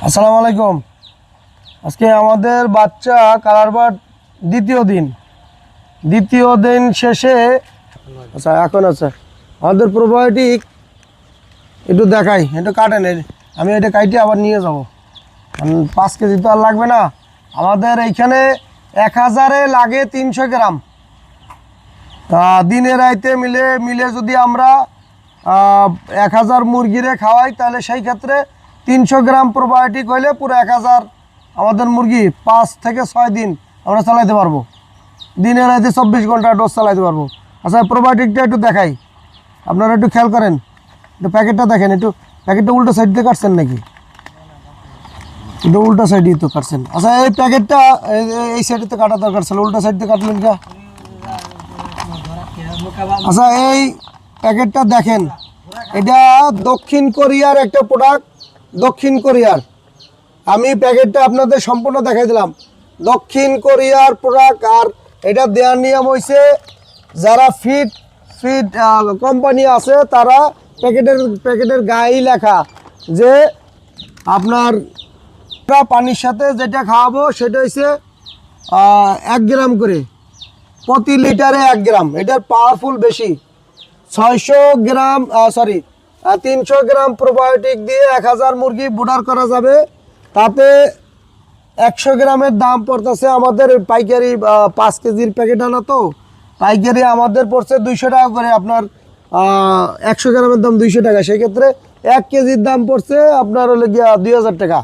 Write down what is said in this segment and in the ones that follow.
আসসালামু আলাইকুম। আজকে আমাদের বাচ্চা কালার বার্ড দ্বিতীয় দিন শেষে এখন আছে আমাদের প্রোবায়োটিক একটু দেখাই, একটু কাটেন। আমি এটা কাইটে আবার নিয়ে যাব, 5 কেজি তো আর লাগবে না আমাদের এইখানে। 1000-এ লাগে 300 গ্রাম। দিনে রাইতে মিলে যদি আমরা 1000 মুরগিরে খাওয়াই তাহলে সেই ক্ষেত্রে 300 গ্রাম প্রোবায়োটিক হইলে পুরো 1000 আমাদের মুরগি 5 থেকে 6 দিন আমরা চালাইতে পারবো। দিনে রাইতে 24 ঘন্টা ডোজ চালাইতে পারবো। আচ্ছা, প্রোবায়োটিকটা একটু দেখাই, আপনারা একটু খেয়াল করেন। একটু প্যাকেটটা দেখেন, একটু প্যাকেটটা উল্টো সাইড দিয়ে কাটছেন নাকি? একটু উল্টা সাইড দিয়ে তো কাটছেন। আচ্ছা, এই প্যাকেটটা এই সাইডে তো কাটা দরকার ছিল, উল্টা সাইড দিয়ে কাটলেন কা? আচ্ছা, এই প্যাকেটটা দেখেন, এটা দক্ষিণ কোরিয়ার একটা প্রোডাক্ট। দক্ষিণ কোরিয়ার, আমি প্যাকেটটা আপনাদের সম্পূর্ণ দেখাই দিলাম। দক্ষিণ কোরিয়ার প্রোডাক্ট। আর এটা দেওয়ার নিয়ম হয়েছে, যারা ফিড কোম্পানি আছে তারা প্যাকেটের গায়েই লেখা যে আপনার পানির সাথে যেটা খাওয়াবো সেটা হচ্ছে 1 গ্রাম করে, প্রতি লিটারে 1 গ্রাম। এটার পাওয়ারফুল বেশি। 300 গ্রাম প্রোবায়োটিক দিয়ে 1000 মুরগি বুডার করা যাবে। তাতে 100 গ্রামের দাম পড়তেছে আমাদের পাইকারি, 5 কেজির প্যাকেট আনা তো পাইকারি আমাদের পড়ছে 200 টাকা করে। আপনার 100 গ্রামের দাম 200 টাকা, সেক্ষেত্রে 1 কেজির দাম পড়ছে আপনার হলে গিয়া 2000 টাকা।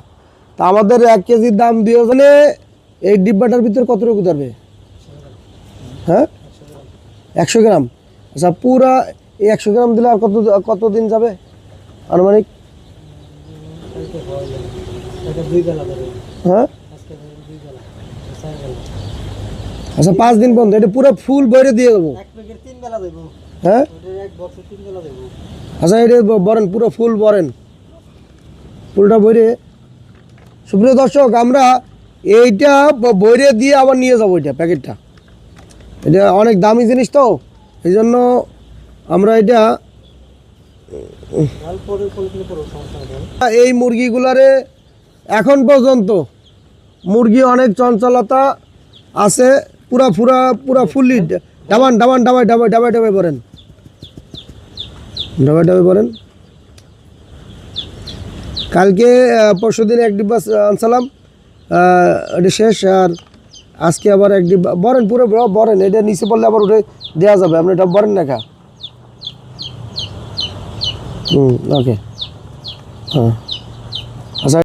তা আমাদের 1 কেজির দাম 2000। এই ডিব্বাটার ভিতরে কতটুকু ধরবে? হ্যাঁ, 100 গ্রাম। আচ্ছা, পুরা এই 100 গ্রাম দিলে আর কতদিন যাবে আনুমানিক? হ্যাঁ, আচ্ছা 5 দিন পর্যন্ত এটা পুরো ফুল বইরে দিয়ে দেবো। হ্যাঁ, আচ্ছা এটা বরেন, পুরো ফুল বরেন, ফুলটা বইরে। সুপ্রিয় দর্শক, আমরা এইটা বইরে দিয়ে আবার নিয়ে যাবো। এটা প্যাকেটটা, এটা অনেক দামি জিনিস তো, এই জন্য আমরা এটা এই মুরগিগুলারে এখন পর্যন্ত মুরগি অনেক চঞ্চলতা আছে। পুরা ফুললি ডাবাই বলেন, কালকে পরশুদিন 1 ডিব্বা আনসালাম, এটা শেষ। আর আজকে আবার 1 ডিব্বা বরেন, পুরো বরেন। এটা নিচে পড়লে আবার উঠে দেওয়া যাবে, আপনি এটা বরেন না খা। ওকে, হ্যাঁ। আচ্ছা।